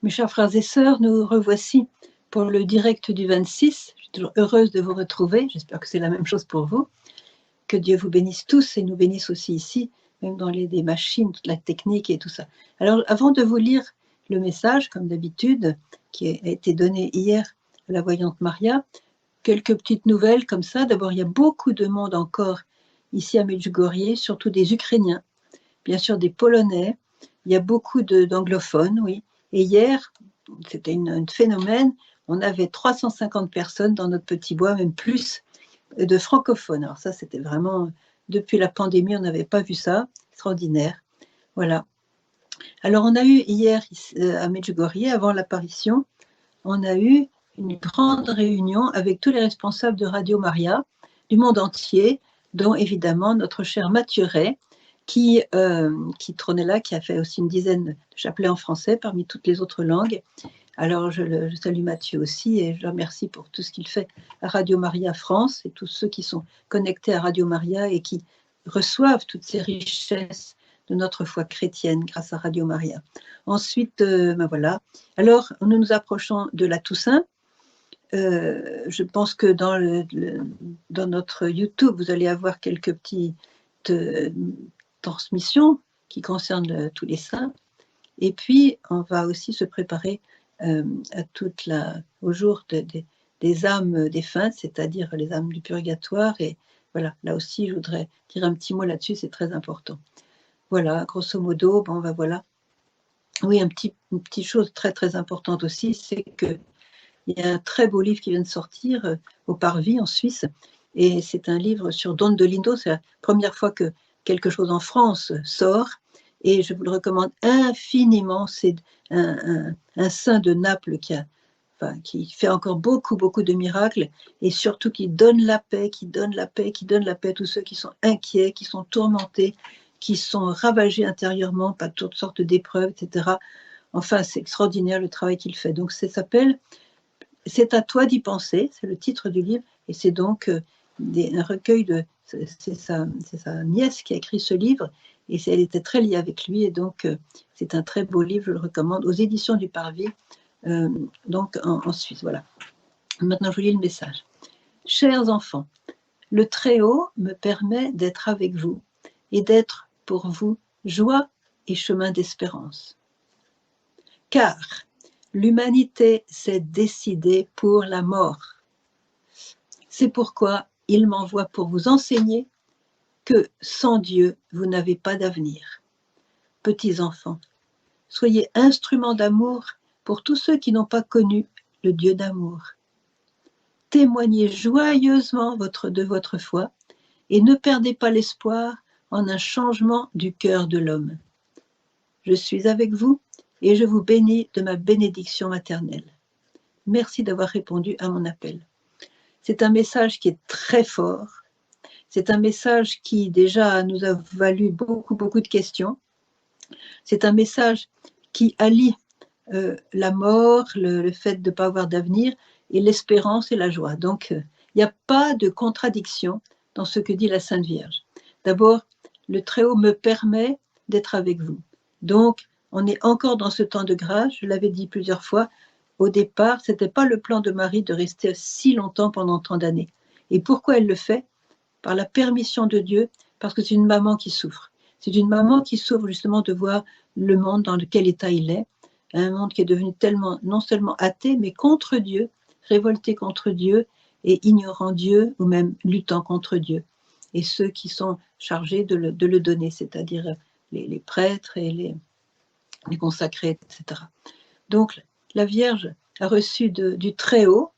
Mes chers frères et sœurs, nous revoici pour le direct du 26. Je suis toujours heureuse de vous retrouver. J'espère que c'est la même chose pour vous. Que Dieu vous bénisse tous et nous bénisse aussi ici, même dans des machines, toute la technique et tout ça. Alors, avant de vous lire le message, comme d'habitude, qui a été donné hier à la voyante Maria, quelques petites nouvelles comme ça. D'abord, il y a beaucoup de monde encore ici à Medjugorje, surtout des Ukrainiens, bien sûr des Polonais. Il y a beaucoup d'anglophones, oui. Et hier, c'était un phénomène, on avait 350 personnes dans notre petit bois, même plus, de francophones. Alors ça, c'était vraiment, depuis la pandémie, on n'avait pas vu ça, extraordinaire. Voilà. Alors on a eu hier, à Medjugorje, avant l'apparition, on a eu une grande réunion avec tous les responsables de Radio Maria, du monde entier, dont évidemment notre cher Mathieu Ray, qui trônait là, qui a fait aussi une dizaine de chapelets en français parmi toutes les autres langues. Alors je salue Mathieu aussi et je le remercie pour tout ce qu'il fait à Radio Maria France et tous ceux qui sont connectés à Radio Maria et qui reçoivent toutes ces richesses de notre foi chrétienne grâce à Radio Maria. Ensuite, ben voilà. Alors, nous nous approchons de la Toussaint. Je pense que dans notre YouTube, vous allez avoir quelques petites transmissions qui concernent tous les saints. Et puis, on va aussi se préparer au jour des âmes défuntes, c'est-à-dire les âmes du purgatoire. Et voilà, là aussi, je voudrais dire un petit mot là-dessus, c'est très important. Voilà, grosso modo, bon, ben voilà. Oui, une petite chose très, très importante aussi, c'est qu'il y a un très beau livre qui vient de sortir au Parvis, en Suisse, et c'est un livre sur Don Dolindo. C'est la première fois que quelque chose en France sort, et je vous le recommande infiniment. C'est un saint de Naples qui fait encore beaucoup, beaucoup de miracles, et surtout qui donne la paix, qui donne la paix à tous ceux qui sont inquiets, qui sont tourmentés, qui sont ravagés intérieurement par toutes sortes d'épreuves, etc. Enfin, c'est extraordinaire le travail qu'il fait. Donc, ça s'appelle « C'est à toi d'y penser », c'est le titre du livre, et c'est donc un recueil de... C'est sa nièce qui a écrit ce livre, et elle était très liée avec lui, et donc c'est un très beau livre, je le recommande, aux éditions du Parvis, donc en Suisse. Voilà. Maintenant, je vous lis le message. Chers enfants, le Très-Haut me permet d'être avec vous et d'être pour vous joie et chemin d'espérance. Car l'humanité s'est décidée pour la mort. C'est pourquoi il m'envoie pour vous enseigner que sans Dieu, vous n'avez pas d'avenir. Petits enfants, soyez instruments d'amour pour tous ceux qui n'ont pas connu le Dieu d'amour. Témoignez joyeusement de votre foi et ne perdez pas l'espoir en un changement du cœur de l'homme. Je suis avec vous et je vous bénis de ma bénédiction maternelle. Merci d'avoir répondu à mon appel. C'est un message qui est très fort. C'est un message qui déjà nous a valu beaucoup, beaucoup de questions. C'est un message qui allie la mort, le fait de ne pas avoir d'avenir, et l'espérance et la joie. Donc, il n'y a pas de contradiction dans ce que dit la Sainte Vierge. D'abord, le Très-Haut me permet d'être avec vous. Donc, on est encore dans ce temps de grâce. Je l'avais dit plusieurs fois. Au départ, ce n'était pas le plan de Marie de rester si longtemps pendant tant d'années. Et pourquoi elle le fait? Par la permission de Dieu, parce que c'est une maman qui souffre. C'est une maman qui souffre justement de voir le monde dans quel état il est, un monde qui est devenu tellement, non seulement athée, mais contre Dieu, révolté contre Dieu et ignorant Dieu, ou même luttant contre Dieu. Et ceux qui sont chargés de le donner, c'est-à-dire les prêtres et les consacrés, etc. Donc, la Vierge a reçu du Très-Haut,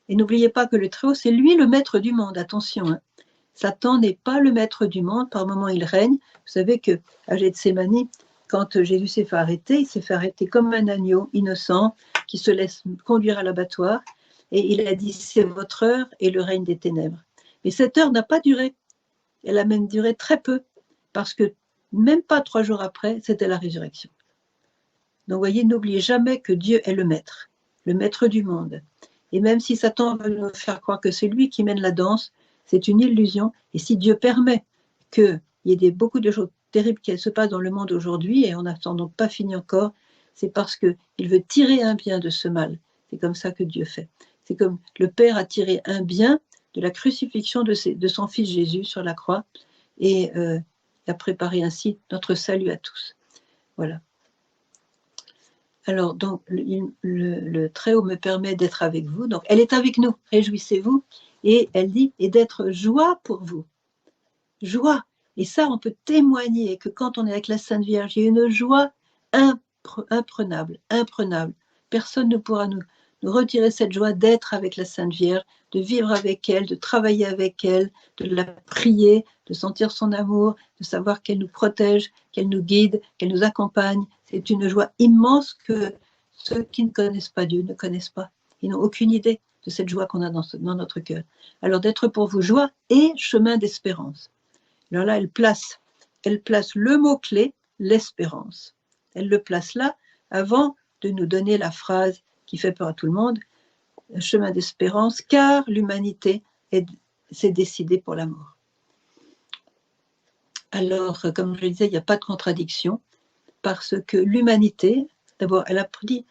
et n'oubliez pas que le Très-Haut, c'est lui le maître du monde, attention, hein. Satan n'est pas le maître du monde, par moments il règne. Vous savez qu'à Gethsémani, quand Jésus s'est fait arrêter, il s'est fait arrêter comme un agneau innocent qui se laisse conduire à l'abattoir, et il a dit c'est votre heure et le règne des ténèbres. Mais cette heure n'a pas duré, elle a même duré très peu, parce que même pas 3 jours après, c'était la résurrection. Donc vous voyez, n'oubliez jamais que Dieu est le maître du monde. Et même si Satan veut nous faire croire que c'est lui qui mène la danse, c'est une illusion. Et si Dieu permet qu'il y ait beaucoup de choses terribles qui se passent dans le monde aujourd'hui, et on n'a sans doute pas fini encore, c'est parce qu'il veut tirer un bien de ce mal. C'est comme ça que Dieu fait. C'est comme le Père a tiré un bien de la crucifixion de son Fils Jésus sur la croix et a préparé ainsi notre salut à tous. Voilà. Alors, donc, le Très-Haut me permet d'être avec vous. Donc, elle est avec nous, réjouissez-vous. Et elle dit, et d'être joie pour vous. Joie. Et ça, on peut témoigner que quand on est avec la Sainte Vierge, il y a une joie imprenable, imprenable. Personne ne pourra nous retirer cette joie d'être avec la Sainte Vierge, de vivre avec elle, de travailler avec elle, de la prier, de sentir son amour, de savoir qu'elle nous protège, qu'elle nous guide, qu'elle nous accompagne. C'est une joie immense que ceux qui ne connaissent pas Dieu ne connaissent pas. Ils n'ont aucune idée de cette joie qu'on a dans notre cœur. Alors d'être pour vous joie et chemin d'espérance. Alors là, elle place le mot-clé, l'espérance. Elle le place là avant de nous donner la phrase qui fait peur à tout le monde, chemin d'espérance, car l'humanité s'est décidée pour la mort. Alors, comme je le disais, il n'y a pas de contradiction, parce que l'humanité, d'abord, elle a dit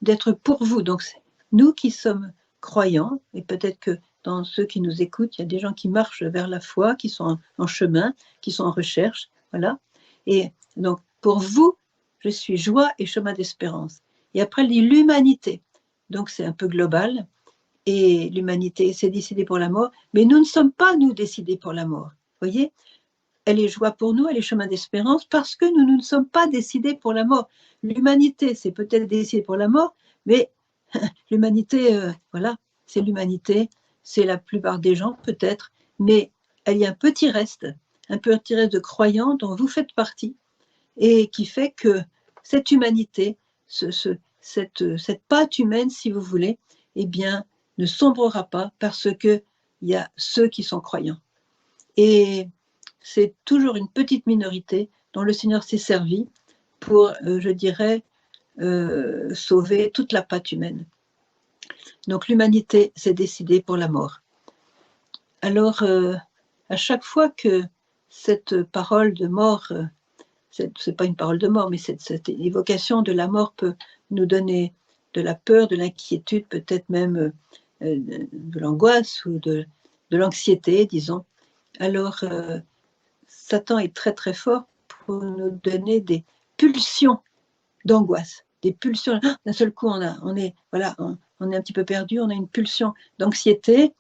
d'être pour vous. Donc, c'est nous qui sommes croyants, et peut-être que dans ceux qui nous écoutent, il y a des gens qui marchent vers la foi, qui sont en chemin, qui sont en recherche, voilà. Et donc, pour vous, je suis joie et chemin d'espérance. Et après, elle dit l'humanité. Donc, c'est un peu global. Et l'humanité s'est décidée pour la mort, mais nous ne sommes pas, nous, décidés pour la mort. Vous voyez ? Elle est joie pour nous, elle est chemin d'espérance, parce que nous ne sommes pas décidés pour la mort. L'humanité, c'est peut-être décidé pour la mort, mais l'humanité, voilà, c'est l'humanité, c'est la plupart des gens peut-être, mais il y a un petit reste de croyants dont vous faites partie, et qui fait que cette humanité, cette patte humaine, si vous voulez, eh bien, ne sombrera pas parce qu'il y a ceux qui sont croyants. Et c'est toujours une petite minorité dont le Seigneur s'est servi pour, je dirais, sauver toute la patte humaine. Donc l'humanité s'est décidée pour la mort. Alors, à chaque fois que cette parole de mort, c'est pas une parole de mort, mais cette évocation de la mort peut nous donner de la peur, de l'inquiétude, peut-être même de l'angoisse ou de l'anxiété, disons. Alors, Satan est très très fort pour nous donner des pulsions d'angoisse, des pulsions. D'un seul coup, on est un petit peu perdu, on a une pulsion d'anxiété.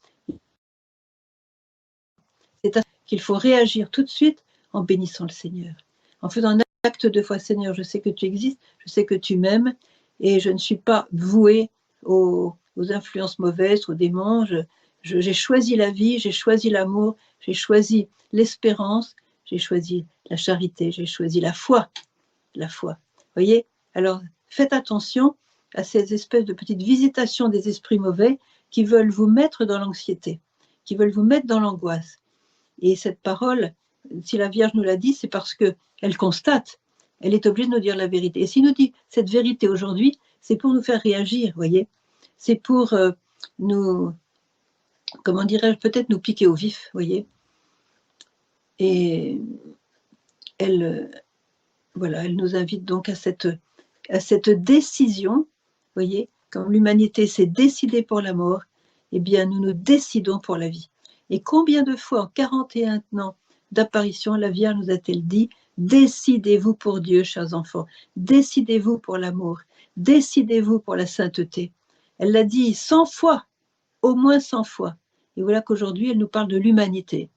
C'est qu'il faut réagir tout de suite en bénissant le Seigneur, en faisant un acte de foi. Seigneur, je sais que tu existes, je sais que tu m'aimes, et je ne suis pas vouée aux influences mauvaises, aux démons. J'ai choisi la vie, j'ai choisi l'amour, j'ai choisi l'espérance, j'ai choisi la charité, j'ai choisi la foi. La foi. Voyez? Alors, faites attention à ces espèces de petites visitations des esprits mauvais qui veulent vous mettre dans l'anxiété, qui veulent vous mettre dans l'angoisse. Et cette parole, si la Vierge nous l'a dit, c'est parce qu'elle constate, elle est obligée de nous dire la vérité. Et s'il nous dit cette vérité aujourd'hui, c'est pour nous faire réagir, voyez? C'est pour nous, comment dirais-je, peut-être nous piquer au vif, voyez? Et elle nous invite donc à cette décision, voyez, comme l'humanité s'est décidée pour la mort, eh bien nous nous décidons pour la vie. Et combien de fois en 41 ans d'apparition, la Vierge nous a-t-elle dit, décidez-vous pour Dieu, chers enfants, décidez-vous pour l'amour, décidez-vous pour la sainteté. Elle l'a dit 100 fois, au moins 100 fois. Et voilà qu'aujourd'hui, elle nous parle de l'humanité.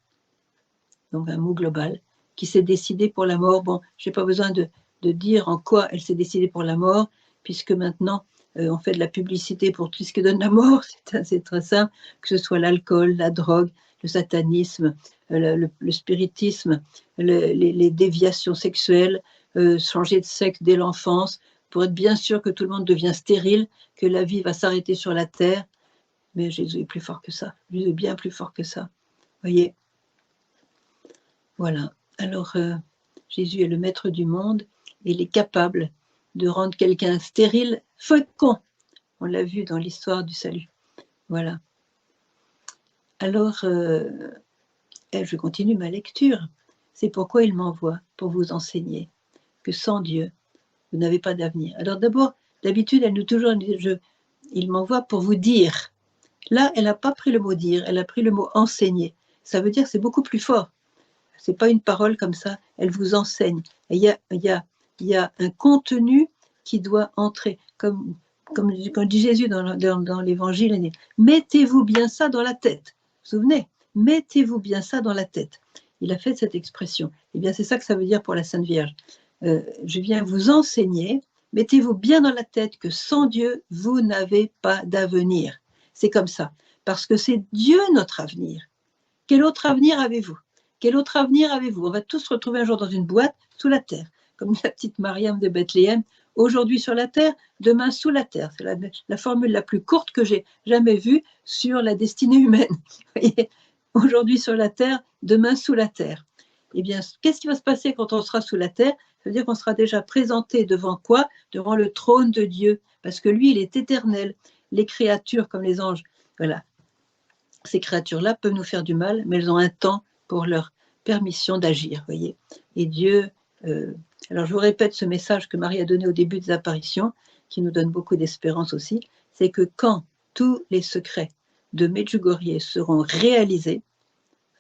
Donc un mot global, qui s'est décidée pour la mort. Bon, je n'ai pas besoin de dire en quoi elle s'est décidée pour la mort, puisque maintenant, on fait de la publicité pour tout ce qui donne la mort. C'est très simple, que ce soit l'alcool, la drogue, le satanisme, le spiritisme, les déviations sexuelles, changer de sexe dès l'enfance, pour être bien sûr que tout le monde devient stérile, que la vie va s'arrêter sur la terre. Mais Jésus est plus fort que ça. Jésus est bien plus fort que ça. Voyez? Voilà. Alors, Jésus est le maître du monde et il est capable de rendre quelqu'un stérile, fécond. On l'a vu dans l'histoire du salut. Voilà. Alors, je continue ma lecture. C'est pourquoi il m'envoie, pour vous enseigner que sans Dieu, vous n'avez pas d'avenir. Alors d'abord, d'habitude, elle nous toujours, il m'envoie pour vous dire. Là, elle n'a pas pris le mot dire, elle a pris le mot enseigner. Ça veut dire que c'est beaucoup plus fort. Ce n'est pas une parole comme ça, elle vous enseigne. Et il y a un contenu qui doit entrer. Comme quand dit Jésus dans l'évangile, il dit, mettez-vous bien ça dans la tête. Vous vous souvenez? Mettez-vous bien ça dans la tête. Il a fait cette expression. Eh bien, c'est ça que ça veut dire pour la Sainte Vierge. Je viens vous enseigner, mettez-vous bien dans la tête que sans Dieu, vous n'avez pas d'avenir. C'est comme ça. Parce que c'est Dieu notre avenir. Quel autre avenir avez-vous? Quel autre avenir avez-vous? On va tous se retrouver un jour dans une boîte sous la terre, comme la petite Mariam de Bethléem, aujourd'hui sur la terre, demain sous la terre. C'est la formule la plus courte que j'ai jamais vue sur la destinée humaine. Aujourd'hui sur la terre, demain sous la terre. Eh bien, qu'est-ce qui va se passer quand on sera sous la terre? Ça veut dire qu'on sera déjà présenté devant quoi? Devant le trône de Dieu, parce que lui, il est éternel. Les créatures comme les anges, voilà, ces créatures-là peuvent nous faire du mal, mais elles ont un temps pour leur permission d'agir, voyez. Et Dieu, alors je vous répète ce message que Marie a donné au début des apparitions, qui nous donne beaucoup d'espérance aussi, c'est que quand tous les secrets de Medjugorje seront réalisés,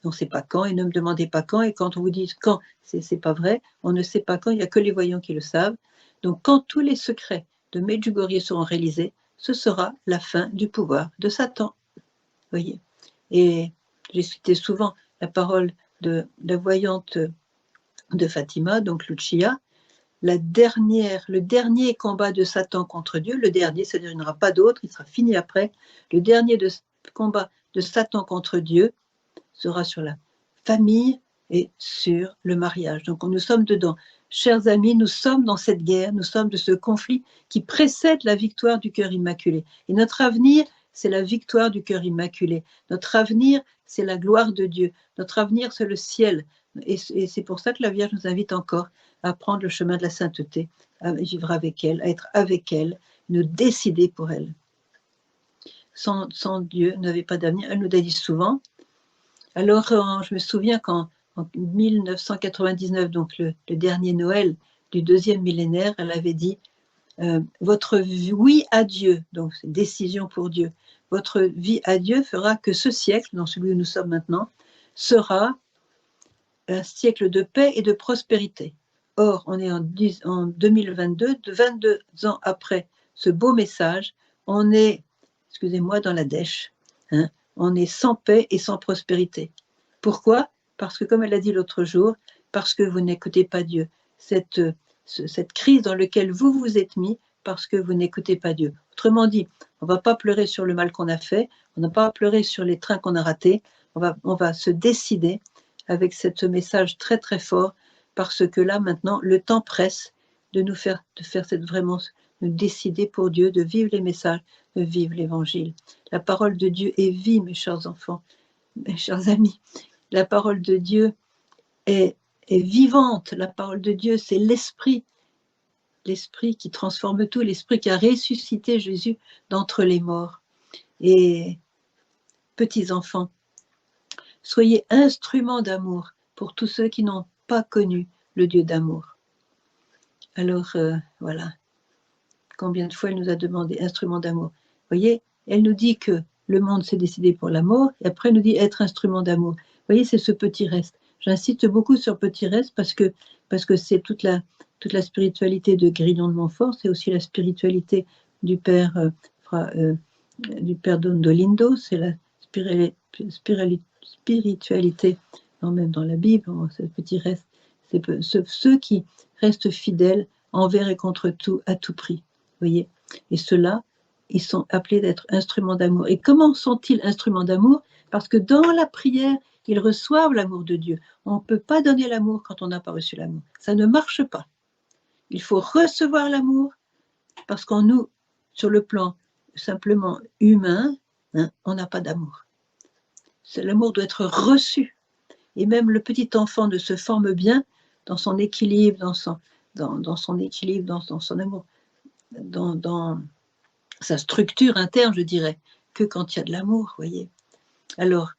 on ne sait pas quand, et ne me demandez pas quand, et quand on vous dit quand, c'est pas vrai, on ne sait pas quand, il n'y a que les voyants qui le savent. Donc quand tous les secrets de Medjugorje seront réalisés, ce sera la fin du pouvoir de Satan, voyez. Et j'ai cité souvent la parole de la voyante de Fatima, donc Lucia, le dernier combat de Satan contre Dieu, le dernier, c'est-à-dire il n'y aura pas d'autre, il sera fini après, le dernier combat de Satan contre Dieu sera sur la famille et sur le mariage. Donc nous sommes dedans. Chers amis, nous sommes dans cette guerre, nous sommes de ce conflit qui précède la victoire du cœur immaculé. Et notre avenir, c'est la victoire du cœur immaculé. Notre avenir, c'est la gloire de Dieu. Notre avenir, c'est le ciel. Et c'est pour ça que la Vierge nous invite encore à prendre le chemin de la sainteté, à vivre avec elle, à être avec elle, nous décider pour elle. Sans Dieu, vous n'avez pas d'avenir. Elle nous l'a dit souvent. Alors, je me souviens qu'en 1999, donc le dernier Noël du deuxième millénaire, elle avait dit votre oui à Dieu, donc décision pour Dieu, votre vie à Dieu fera que ce siècle, dans celui où nous sommes maintenant, sera un siècle de paix et de prospérité. Or, on est en 2022, 22 ans après ce beau message, on est, excusez-moi, dans la dèche. Hein, on est sans paix et sans prospérité. Pourquoi? Parce que, comme elle a dit l'autre jour, parce que vous n'écoutez pas Dieu. Cette crise dans laquelle vous vous êtes mis, parce que vous n'écoutez pas Dieu. Autrement dit, on ne va pas pleurer sur le mal qu'on a fait, on n'a pas à pleurer sur les trains qu'on a ratés, on va se décider avec ce message très très fort, parce que là maintenant, le temps presse de faire vraiment, de décider pour Dieu, de vivre les messages, de vivre l'évangile. La parole de Dieu est vie, mes chers enfants, mes chers amis. La parole de Dieu est vivante. La parole de Dieu, c'est l'esprit qui transforme tout, l'esprit qui a ressuscité Jésus d'entre les morts. Et petits enfants, soyez instruments d'amour pour tous ceux qui n'ont pas connu le Dieu d'amour. Alors, voilà. Combien de fois elle nous a demandé instrument d'amour. Vous voyez, elle nous dit que le monde s'est décidé pour l'amour, et après elle nous dit être instrument d'amour. Vous voyez, c'est ce petit reste. J'insiste beaucoup sur petit reste parce que c'est toute la spiritualité de Grignon de Montfort, c'est aussi la spiritualité du père Dondolindo, c'est la spiritualité, non, même dans la Bible, ce petit reste, c'est ceux qui restent fidèles envers et contre tout, à tout prix. Voyez, et ceux-là, ils sont appelés d'être instruments d'amour. Et comment sont-ils instruments d'amour? Parce que dans la prière, ils reçoivent l'amour de Dieu. On ne peut pas donner l'amour quand on n'a pas reçu l'amour. Ça ne marche pas. Il faut recevoir l'amour, parce qu'en nous, sur le plan simplement humain, hein, on n'a pas d'amour. L'amour doit être reçu. Et même le petit enfant ne se forme bien dans son équilibre, dans son équilibre, dans son amour, dans sa structure interne, je dirais, que quand il y a de l'amour, voyez. Alors,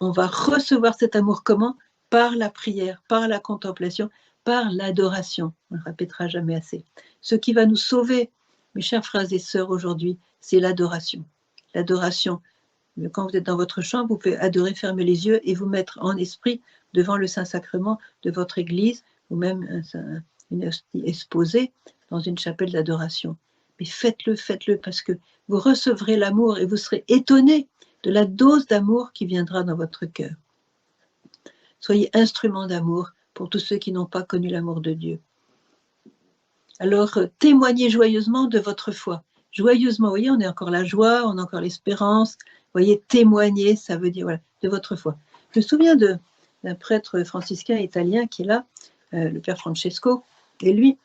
on va recevoir cet amour comment? Par la prière, par la contemplation, par l'adoration. On ne le répétera jamais assez. Ce qui va nous sauver, mes chers frères et sœurs, aujourd'hui, c'est l'adoration. L'adoration. Quand vous êtes dans votre chambre, vous pouvez adorer, fermer les yeux et vous mettre en esprit devant le Saint-Sacrement de votre église, ou même une hostie exposée dans une chapelle d'adoration. Mais faites-le, parce que vous recevrez l'amour et vous serez étonnés de la dose d'amour qui viendra dans votre cœur. Soyez instruments d'amour pour tous ceux qui n'ont pas connu l'amour de Dieu. Alors, témoignez joyeusement de votre foi. Joyeusement, vous voyez, on est encore la joie, on a encore l'espérance. Vous voyez, témoigner, ça veut dire, voilà, de votre foi. Je me souviens d'un prêtre franciscain italien qui est là, le père Francesco, et lui,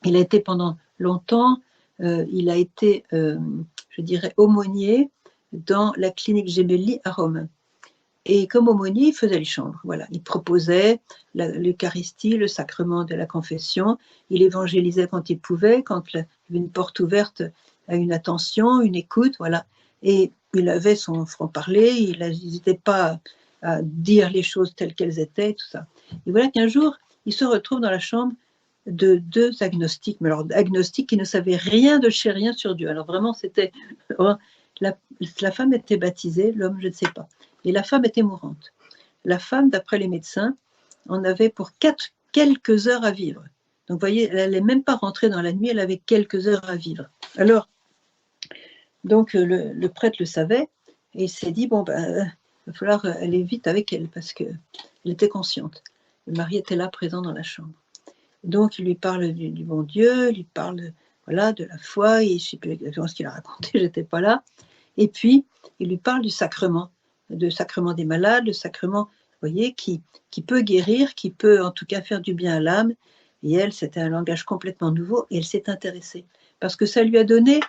il a été pendant longtemps, il a été, je dirais, aumônier dans la clinique Gemelli à Rome. Et comme aumônier, il faisait les chambres. Voilà. Il proposait l'Eucharistie, le sacrement de la confession. Il évangélisait quand il pouvait, quand il y avait une porte ouverte à une attention, une écoute. Voilà. Et il avait son franc-parler, il n'hésitait pas à dire les choses telles qu'elles étaient, tout ça. Et voilà qu'un jour, il se retrouve dans la chambre de deux agnostiques, mais alors agnostiques qui ne savaient rien de chez rien sur Dieu. Alors vraiment, c'était... La femme était baptisée, l'homme, je ne sais pas. Et la femme était mourante. La femme, d'après les médecins, en avait pour quelques heures à vivre. Donc, vous voyez, elle n'allait même pas rentrer dans la nuit, elle avait quelques heures à vivre. Alors, donc, le prêtre le savait, et il s'est dit, bon, il va falloir aller vite avec elle, parce qu'elle était consciente. Le mari était là, présent dans la chambre. Donc, il lui parle du bon Dieu, il lui parle, voilà, de la foi, et je ne sais plus exactement ce qu'il a raconté, je n'étais pas là. Et puis, il lui parle du sacrement des malades, le sacrement, vous voyez, qui peut guérir, qui peut en tout cas faire du bien à l'âme. Et elle, c'était un langage complètement nouveau, et elle s'est intéressée. Parce que ça lui a donné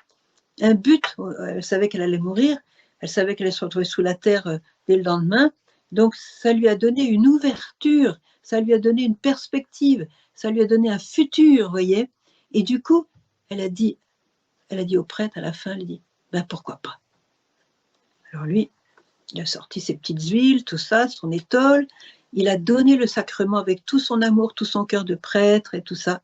un but. Elle savait qu'elle allait mourir, elle savait qu'elle allait se retrouver sous la terre dès le lendemain. Donc, ça lui a donné une ouverture, ça lui a donné une perspective, ça lui a donné un futur, vous voyez. Et du coup, elle a dit au prêtre à la fin, elle dit, ben pourquoi pas. Alors lui, il a sorti ses petites huiles, tout ça, son étole. Il a donné le sacrement avec tout son amour, tout son cœur de prêtre et tout ça.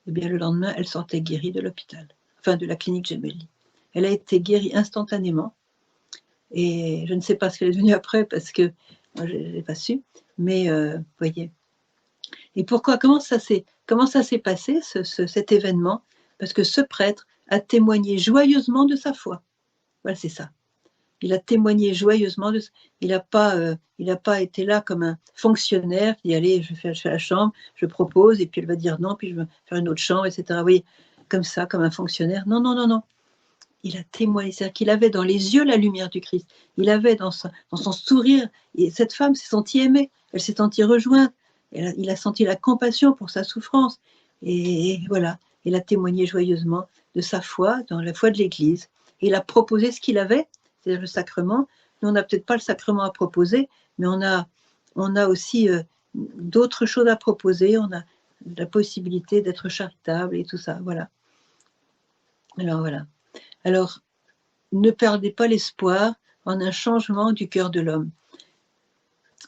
Et bien le lendemain, elle sortait guérie de l'hôpital, enfin de la clinique Gemelli. Elle a été guérie instantanément. Et je ne sais pas ce qu'elle est devenue après parce que moi, je n'ai pas su. Mais voyez. Et pourquoi, comment ça s'est passé, cet événement? Parce que ce prêtre a témoigné joyeusement de sa foi. Voilà, c'est ça. Il a témoigné joyeusement. Il n'a pas été là comme un fonctionnaire qui dit allez, je fais la chambre, je propose, et puis elle va dire non, puis je vais faire une autre chambre, etc. Vous voyez, comme ça, comme un fonctionnaire. Non, non, non, non. Il a témoigné, c'est-à-dire qu'il avait dans les yeux la lumière du Christ. Il avait dans son sourire, et cette femme s'est sentie aimée, elle s'est sentie rejointe, il a senti la compassion pour sa souffrance. Et voilà, il a témoigné joyeusement de sa foi, dans la foi de l'Église. Il a proposé ce qu'il avait, c'est-à-dire le sacrement. Nous, on n'a peut-être pas le sacrement à proposer, mais on a aussi d'autres choses à proposer. On a la possibilité d'être charitable et tout ça. Voilà. Alors, voilà. Alors, ne perdez pas l'espoir en un changement du cœur de l'homme.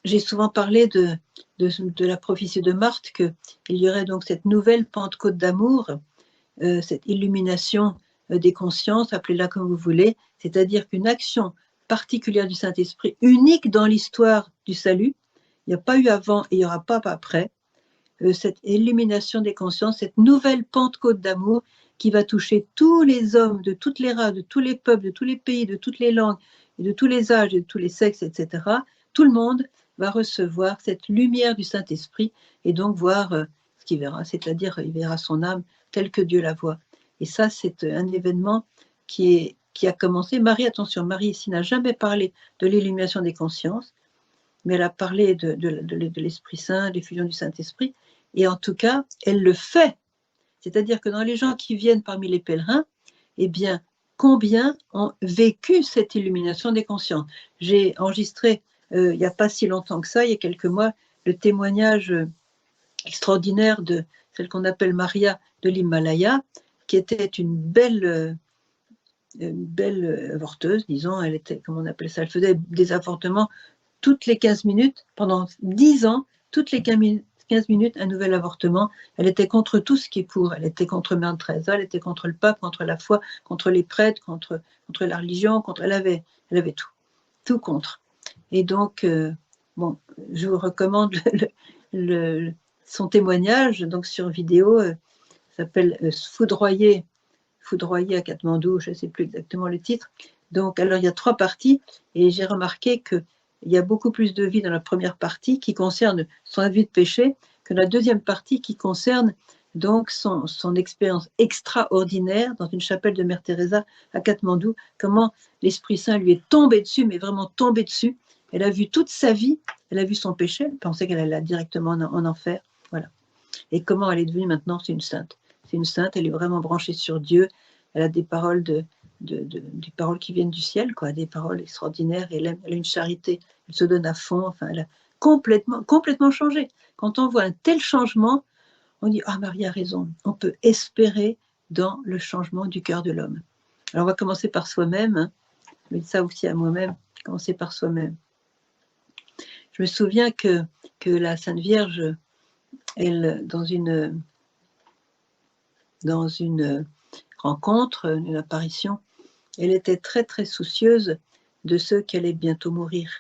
J'ai souvent parlé de la prophétie de Marthe, qu'il y aurait donc cette nouvelle Pentecôte d'amour, cette illumination des consciences, appelez-la comme vous voulez, c'est-à-dire qu'une action particulière du Saint-Esprit, unique dans l'histoire du salut, il n'y a pas eu avant et il n'y aura pas après, cette illumination des consciences, cette nouvelle Pentecôte d'amour qui va toucher tous les hommes de toutes les races, de tous les peuples, de tous les pays, de toutes les langues, et de tous les âges, et de tous les sexes, etc. Tout le monde va recevoir cette lumière du Saint-Esprit et donc voir ce qu'il verra, c'est-à-dire il verra son âme telle que Dieu la voit. Et ça, c'est un événement qui a commencé. Marie, attention, Marie ici n'a jamais parlé de l'illumination des consciences, mais elle a parlé de l'Esprit Saint, des fusions du Saint-Esprit, et en tout cas, elle le fait. C'est-à-dire que dans les gens qui viennent parmi les pèlerins, eh bien, combien ont vécu cette illumination des consciences? J'ai enregistré, il n'y a pas si longtemps que ça, il y a quelques mois, le témoignage extraordinaire de celle qu'on appelle Maria de l'Himalaya, qui était une belle avorteuse, disons, elle était, comment on appelle ça, elle faisait des avortements toutes les 15 minutes pendant 10 ans, toutes les 15 minutes, un nouvel avortement. Elle était contre tout ce qui est pour. Elle était contre Mère Teresa, elle était contre le pape, contre la foi, contre les prêtres, contre la religion, elle avait tout contre. Et donc, bon, je vous recommande son témoignage, donc sur vidéo, s'appelle Foudroyé à Katmandou, je ne sais plus exactement le titre. Donc, alors il y a 3 parties, et j'ai remarqué qu'il y a beaucoup plus de vie dans la première partie qui concerne son vie de péché que la deuxième partie qui concerne donc son expérience extraordinaire dans une chapelle de Mère Teresa à Katmandou, comment l'Esprit Saint lui est tombé dessus, mais vraiment tombé dessus. Elle a vu toute sa vie, elle a vu son péché, elle pensait qu'elle allait directement en enfer, voilà. Et comment elle est devenue maintenant, c'est une sainte. C'est une sainte, elle est vraiment branchée sur Dieu, elle a des paroles des paroles qui viennent du ciel, quoi, des paroles extraordinaires, elle a une charité, elle se donne à fond, enfin, elle a complètement changé. Quand on voit un tel changement, on dit, ah, Marie a raison, on peut espérer dans le changement du cœur de l'homme. Alors, on va commencer par soi-même, hein. Je dis ça aussi à moi-même, commencer par soi-même. Je me souviens que la Sainte Vierge, elle, dans une rencontre, une apparition, elle était très très soucieuse de ceux qui allaient bientôt mourir.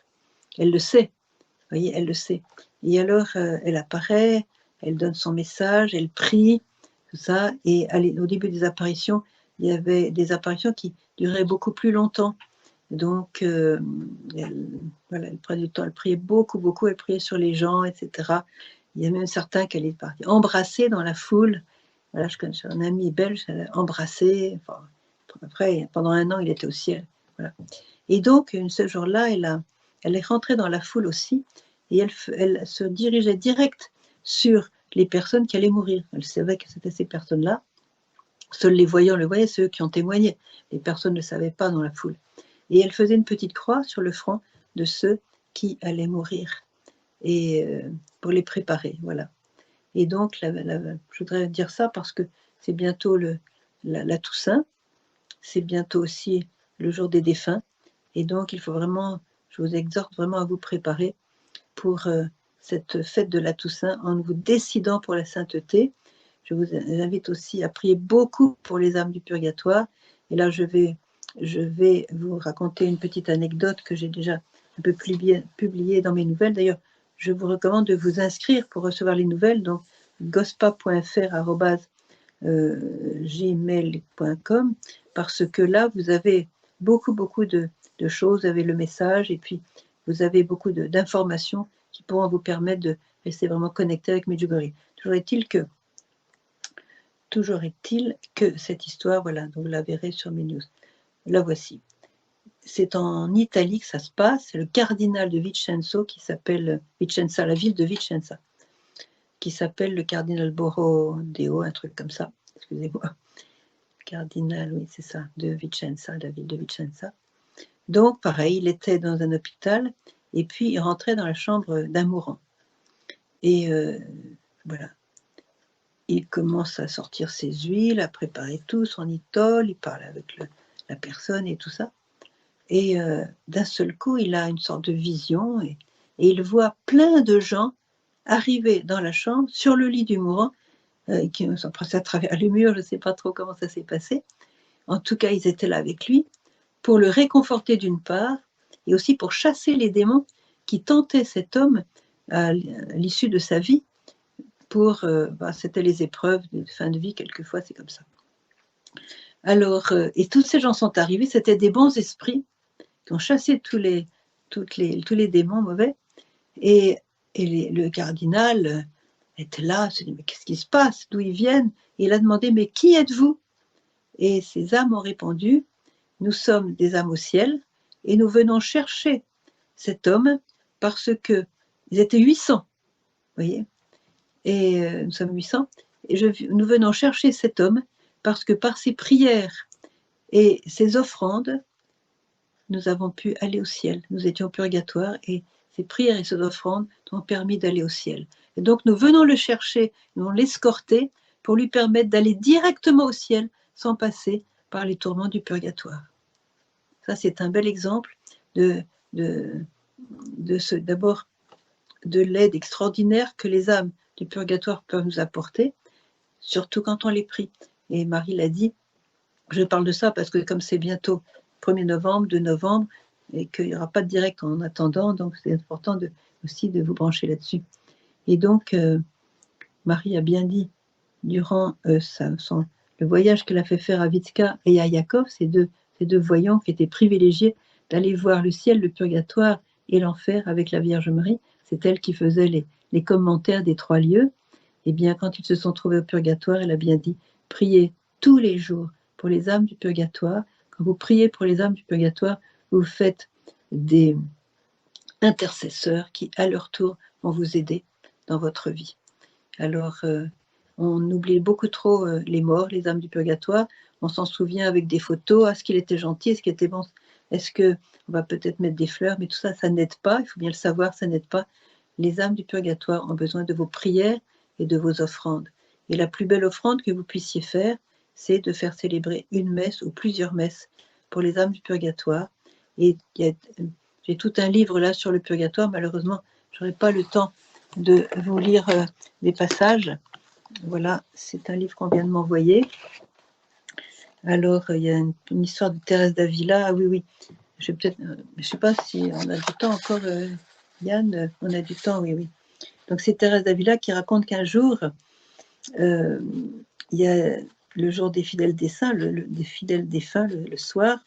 Elle le sait, vous voyez, elle le sait. Et alors, elle apparaît, elle donne son message, elle prie, tout ça. Et au début des apparitions, il y avait des apparitions qui duraient beaucoup plus longtemps. Donc, elle prenait du temps, elle priait beaucoup, elle priait sur les gens, etc. Il y a même certains qui allaient embrasser dans la foule. Voilà, je connais un ami belge, elle a embrassé. Enfin, après, pendant 1 an, il était au ciel. Voilà. Et donc, ce jour-là, elle est rentrée dans la foule aussi, et elle se dirigeait direct sur les personnes qui allaient mourir. Elle savait que c'était ces personnes-là. Seuls les voyants le voyaient, ceux qui ont témoigné. Les personnes ne savaient pas dans la foule. Et elle faisait une petite croix sur le front de ceux qui allaient mourir, et pour les préparer, voilà. Et donc, je voudrais dire ça parce que c'est bientôt la Toussaint, c'est bientôt aussi le jour des défunts, et donc il faut vraiment, je vous exhorte vraiment à vous préparer pour cette fête de la Toussaint en vous décidant pour la sainteté. Je vous invite aussi à prier beaucoup pour les âmes du purgatoire, et là je vais vous raconter une petite anecdote que j'ai déjà un peu publiée dans mes nouvelles. D'ailleurs, je vous recommande de vous inscrire pour recevoir les nouvelles, donc gospa.fr@gmail.com, parce que là, vous avez beaucoup de choses, vous avez le message, et puis vous avez beaucoup d'informations qui pourront vous permettre de rester vraiment connecté avec Medjugorje. Toujours est-il que cette histoire, voilà, donc vous la verrez sur mes news. La voici. C'est en Italie que ça se passe. C'est le cardinal de Vicenza qui s'appelle Vicenza, la ville de Vicenza, qui s'appelle le cardinal Borodeo, un truc comme ça. Excusez-moi. Cardinal, oui, c'est ça, de Vicenza, la ville de Vicenza. Donc, pareil, il était dans un hôpital et puis il rentrait dans la chambre d'un mourant. Et voilà. Il commence à sortir ses huiles, à préparer tout, son itole, il parle avec la personne et tout ça. Et d'un seul coup, il a une sorte de vision et il voit plein de gens arriver dans la chambre, sur le lit du mourant, qui sont passés à travers les murs, je ne sais pas trop comment ça s'est passé. En tout cas, ils étaient là avec lui pour le réconforter d'une part, et aussi pour chasser les démons qui tentaient cet homme à l'issue de sa vie. C'était les épreuves de fin de vie, quelquefois c'est comme ça. Alors, et tous ces gens sont arrivés, c'était des bons esprits qui ont chassé tous les démons mauvais, et le cardinal était là, se dit mais qu'est-ce qui se passe, d'où ils viennent? Et il a demandé mais qui êtes-vous? Et ces âmes ont répondu, nous sommes des âmes au ciel et nous venons chercher cet homme parce que ils étaient 800, vous voyez, et nous sommes 800, et nous venons chercher cet homme parce que par ses prières et ses offrandes, nous avons pu aller au ciel. Nous étions au purgatoire et ces prières et ces offrandes nous ont permis d'aller au ciel. Et donc nous venons le chercher, nous venons l'escorter pour lui permettre d'aller directement au ciel sans passer par les tourments du purgatoire. Ça, c'est un bel exemple de d'abord de l'aide extraordinaire que les âmes du purgatoire peuvent nous apporter, surtout quand on les prie. Et Marie l'a dit, je parle de ça parce que comme c'est bientôt 1er novembre, 2 novembre, et qu'il n'y aura pas de direct en attendant, donc c'est important aussi de vous brancher là-dessus. Et donc, Marie a bien dit, durant le voyage qu'elle a fait faire à Vitska et à Yakov, ces deux voyants qui étaient privilégiés d'aller voir le ciel, le purgatoire et l'enfer avec la Vierge Marie, c'est elle qui faisait les commentaires des 3 lieux. Et bien, quand ils se sont trouvés au purgatoire, elle a bien dit, priez tous les jours pour les âmes du purgatoire. Quand vous priez pour les âmes du purgatoire, vous faites des intercesseurs qui, à leur tour, vont vous aider dans votre vie. Alors, on oublie beaucoup trop les morts, les âmes du purgatoire. On s'en souvient avec des photos. Est-ce qu'il était gentil? Est-ce qu'il était bon? Est-ce qu'on va peut-être mettre des fleurs? Mais tout ça, ça n'aide pas. Il faut bien le savoir, ça n'aide pas. Les âmes du purgatoire ont besoin de vos prières et de vos offrandes. Et la plus belle offrande que vous puissiez faire, c'est de faire célébrer une messe ou plusieurs messes pour les âmes du purgatoire. Et j'ai tout un livre là sur le purgatoire. Malheureusement, je n'aurai pas le temps de vous lire des passages. Voilà, c'est un livre qu'on vient de m'envoyer. Alors, il y a une histoire de Thérèse d'Avila. Ah oui, je ne sais pas si on a du temps encore, Yann. On a du temps, oui. Donc, c'est Thérèse d'Avila qui raconte qu'un jour, il y a le jour des fidèles des saints, des fidèles défunts, le soir.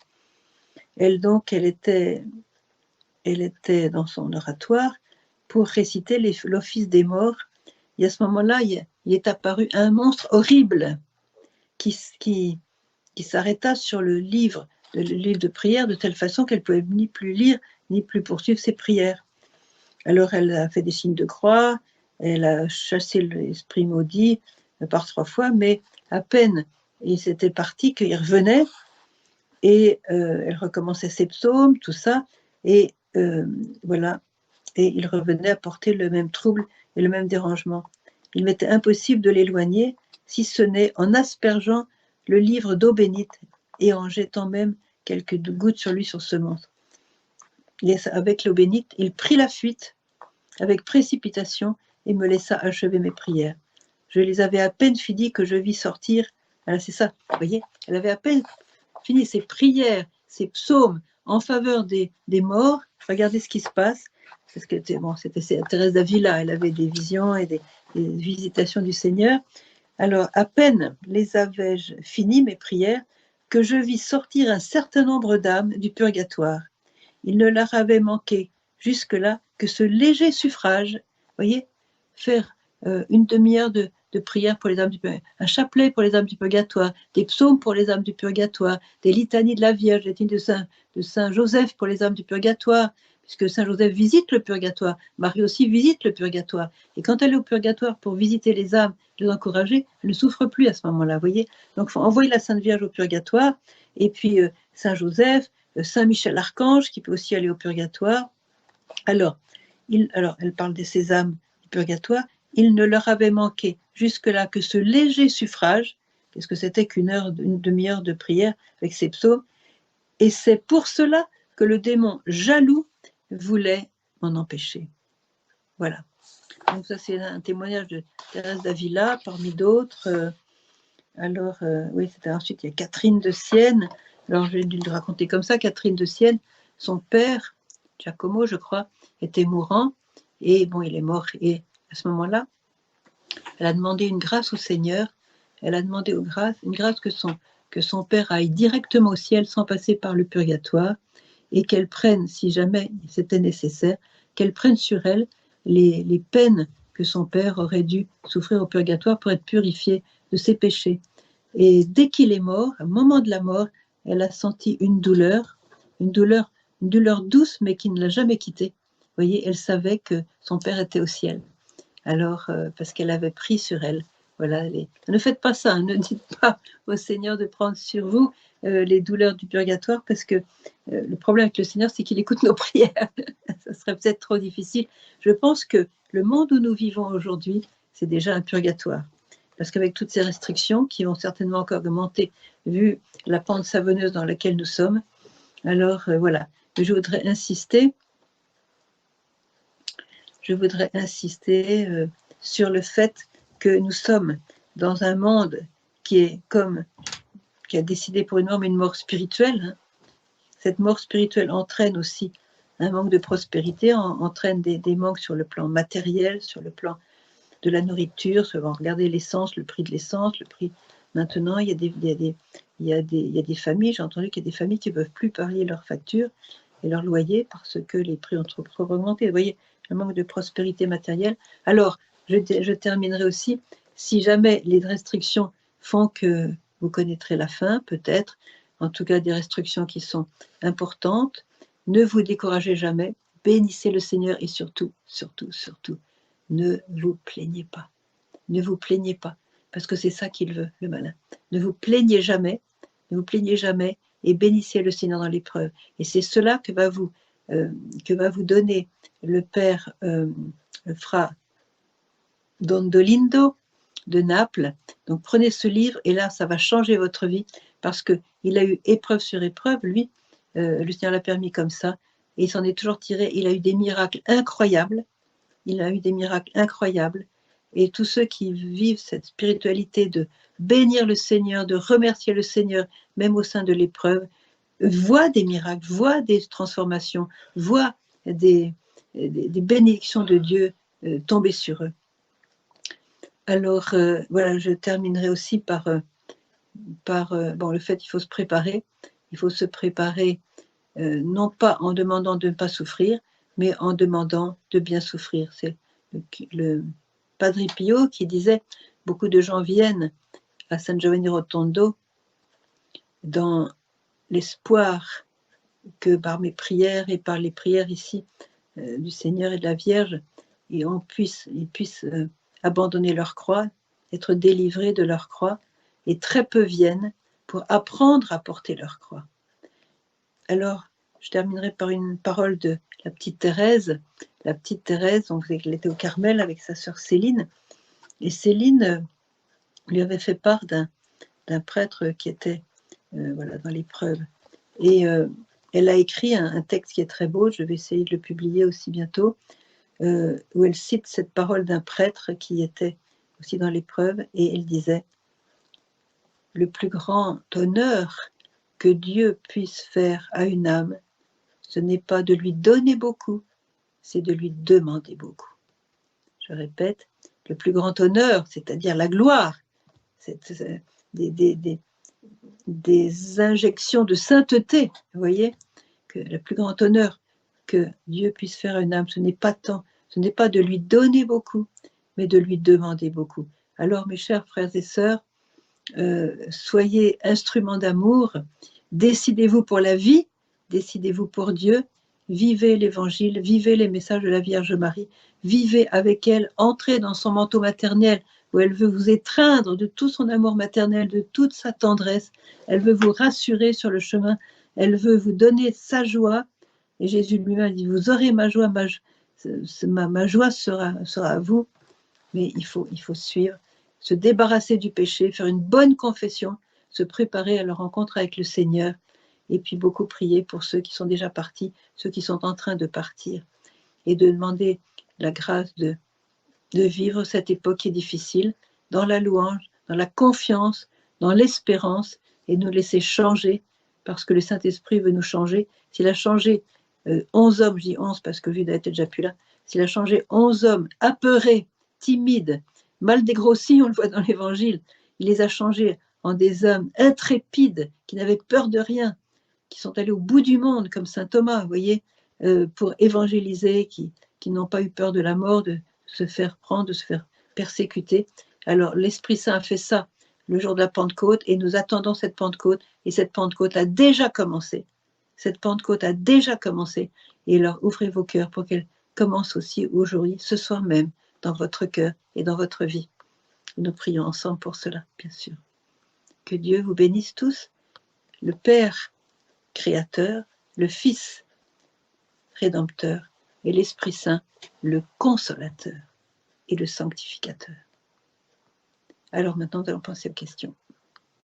Elle était dans son oratoire pour réciter l'office des morts. Et à ce moment-là, il est apparu un monstre horrible qui s'arrêta sur le livre de prière de telle façon qu'elle ne pouvait ni plus lire, ni plus poursuivre ses prières. Alors elle a fait des signes de croix, elle a chassé l'esprit maudit par 3 fois, mais à peine il s'était parti qu'il revenait, et elle recommençait ses psaumes, tout ça, et voilà, et il revenait apporter le même trouble et le même dérangement. Il m'était impossible de l'éloigner, si ce n'est en aspergeant le livre d'eau bénite et en jetant même quelques gouttes sur lui, sur ce monstre. Avec l'eau bénite, il prit la fuite avec précipitation et me laissa achever mes prières. Je les avais à peine finies que je vis sortir. Alors c'est ça, vous voyez, elle avait à peine fini ses prières, ses psaumes en faveur des morts. Regardez ce qui se passe. Parce que c'était Thérèse d'Avila, elle avait des visions et des visitations du Seigneur. Alors, à peine les avais-je finies, mes prières, que je vis sortir un certain nombre d'âmes du purgatoire. Il ne leur avait manqué jusque-là que ce léger suffrage, vous voyez, faire une demi-heure de prière pour les âmes du purgatoire, un chapelet pour les âmes du purgatoire, des psaumes pour les âmes du purgatoire, des litanies de la Vierge, des litanies de Saint Joseph pour les âmes du purgatoire, puisque Saint Joseph visite le purgatoire, Marie aussi visite le purgatoire. Et quand elle est au purgatoire pour visiter les âmes, les encourager, elle ne souffre plus à ce moment-là, vous voyez. Donc, il faut envoyer la Sainte Vierge au purgatoire, et puis Saint Joseph, Saint Michel Archange, qui peut aussi aller au purgatoire. Alors, elle parle de ces âmes du purgatoire. Il ne leur avait manqué jusque-là que ce léger suffrage, parce que c'était une demi-heure de prière avec ses psaumes, et c'est pour cela que le démon jaloux voulait m'en empêcher. Voilà. Donc ça, c'est un témoignage de Thérèse d'Avila, parmi d'autres. Oui, c'était ensuite, il y a Catherine de Sienne. Alors, j'ai dû le raconter comme ça. Catherine de Sienne, son père, Giacomo, je crois, était mourant. Et bon, il est mort. Et à ce moment-là, elle a demandé une grâce au Seigneur. Elle a demandé une grâce que son père aille directement au ciel sans passer par le purgatoire, et qu'elle prenne, si jamais c'était nécessaire, qu'elle prenne sur elle les peines que son père aurait dû souffrir au purgatoire pour être purifié de ses péchés. Et dès qu'il est mort, au moment de la mort, elle a senti une douleur douce, mais qui ne l'a jamais quittée. Vous voyez, elle savait que son père était au ciel. Alors, parce qu'elle avait pris sur elle. Voilà, ne faites pas ça, ne dites pas au Seigneur de prendre sur vous les douleurs du purgatoire, parce que le problème avec le Seigneur, c'est qu'il écoute nos prières. Ça serait peut-être trop difficile. Je pense que le monde où nous vivons aujourd'hui, c'est déjà un purgatoire. Parce qu'avec toutes ces restrictions, qui vont certainement encore augmenter, vu la pente savonneuse dans laquelle nous sommes, alors voilà. Je voudrais insister je voudrais insister sur le fait que nous sommes dans un monde qui a décidé pour une mort, mais une mort spirituelle. Hein. Cette mort spirituelle entraîne aussi un manque de prospérité, entraîne des manques sur le plan matériel, sur le plan de la nourriture. Regardez l'essence, le prix de l'essence, le prix. Maintenant, il y a des familles, j'ai entendu qu'il y a des familles qui ne peuvent plus payer leurs factures et leurs loyers parce que les prix ont trop augmenté. Vous voyez, un manque de prospérité matérielle. Alors, je terminerai aussi, si jamais les restrictions font que vous connaîtrez la fin, peut-être, en tout cas des restrictions qui sont importantes, ne vous découragez jamais, bénissez le Seigneur et surtout, surtout, surtout, ne vous plaignez pas. Ne vous plaignez pas, parce que c'est ça qu'il veut, le malin. Ne vous plaignez jamais et bénissez le Seigneur dans l'épreuve. Et c'est cela que va vous donner le Père Fra Dondolindo de Naples. Donc prenez ce livre et là, ça va changer votre vie parce qu'il a eu épreuve sur épreuve, lui, le Seigneur l'a permis comme ça, et il s'en est toujours tiré. Il a eu des miracles incroyables. Et tous ceux qui vivent cette spiritualité de bénir le Seigneur, de remercier le Seigneur, même au sein de l'épreuve, voient des miracles, voient des transformations, voient des bénédictions de Dieu tomber sur eux. Alors, voilà, je terminerai aussi par le fait qu'il faut se préparer. Il faut se préparer non pas en demandant de ne pas souffrir, mais en demandant de bien souffrir. C'est le Padre Pio qui disait, beaucoup de gens viennent à San Giovanni Rotondo dans l'espoir que par mes prières et par les prières ici du Seigneur et de la Vierge, ils puissent abandonner leur croix, être délivrés de leur croix, et très peu viennent pour apprendre à porter leur croix. Alors, je terminerai par une parole de la petite Thérèse. La petite Thérèse, donc, elle était au Carmel avec sa sœur Céline, et Céline lui avait fait part d'un prêtre qui était dans l'épreuve. Et elle a écrit un texte qui est très beau, je vais essayer de le publier aussi bientôt, où elle cite cette parole d'un prêtre qui était aussi dans l'épreuve, et elle disait « Le plus grand honneur que Dieu puisse faire à une âme, ce n'est pas de lui donner beaucoup, c'est de lui demander beaucoup. » Je répète, le plus grand honneur, c'est-à-dire la gloire, des injections de sainteté, vous voyez, que le plus grand honneur que Dieu puisse faire à une âme, ce n'est pas de lui donner beaucoup, mais de lui demander beaucoup. Alors, mes chers frères et sœurs, soyez instruments d'amour, décidez-vous pour la vie, décidez-vous pour Dieu, vivez l'évangile, vivez les messages de la Vierge Marie, vivez avec elle, entrez dans son manteau maternel où elle veut vous étreindre de tout son amour maternel, de toute sa tendresse, elle veut vous rassurer sur le chemin, elle veut vous donner sa joie, et Jésus lui-même dit, vous aurez ma joie, ma joie sera à vous, mais il faut suivre, se débarrasser du péché, faire une bonne confession, se préparer à la rencontre avec le Seigneur, et puis beaucoup prier pour ceux qui sont déjà partis, ceux qui sont en train de partir, et de demander la grâce de vivre cette époque qui est difficile, dans la louange, dans la confiance, dans l'espérance, et nous laisser changer, parce que le Saint-Esprit veut nous changer. S'il a changé 11 hommes, je dis 11 parce que Judas était déjà plus là, s'il a changé 11 hommes apeurés, timides, mal dégrossis, on le voit dans l'Évangile, il les a changés en des hommes intrépides, qui n'avaient peur de rien, qui sont allés au bout du monde, comme saint Thomas, vous voyez, pour évangéliser, qui n'ont pas eu peur de la mort, de se faire prendre, de se faire persécuter. Alors l'Esprit Saint a fait ça le jour de la Pentecôte, et nous attendons cette Pentecôte, et cette Pentecôte a déjà commencé. Cette Pentecôte a déjà commencé, et alors ouvrez vos cœurs pour qu'elle commence aussi aujourd'hui, ce soir même, dans votre cœur et dans votre vie. Nous prions ensemble pour cela, bien sûr. Que Dieu vous bénisse tous, le Père Créateur, le Fils Rédempteur et l'Esprit Saint, le Consolateur et le Sanctificateur. Alors maintenant, nous allons penser aux questions.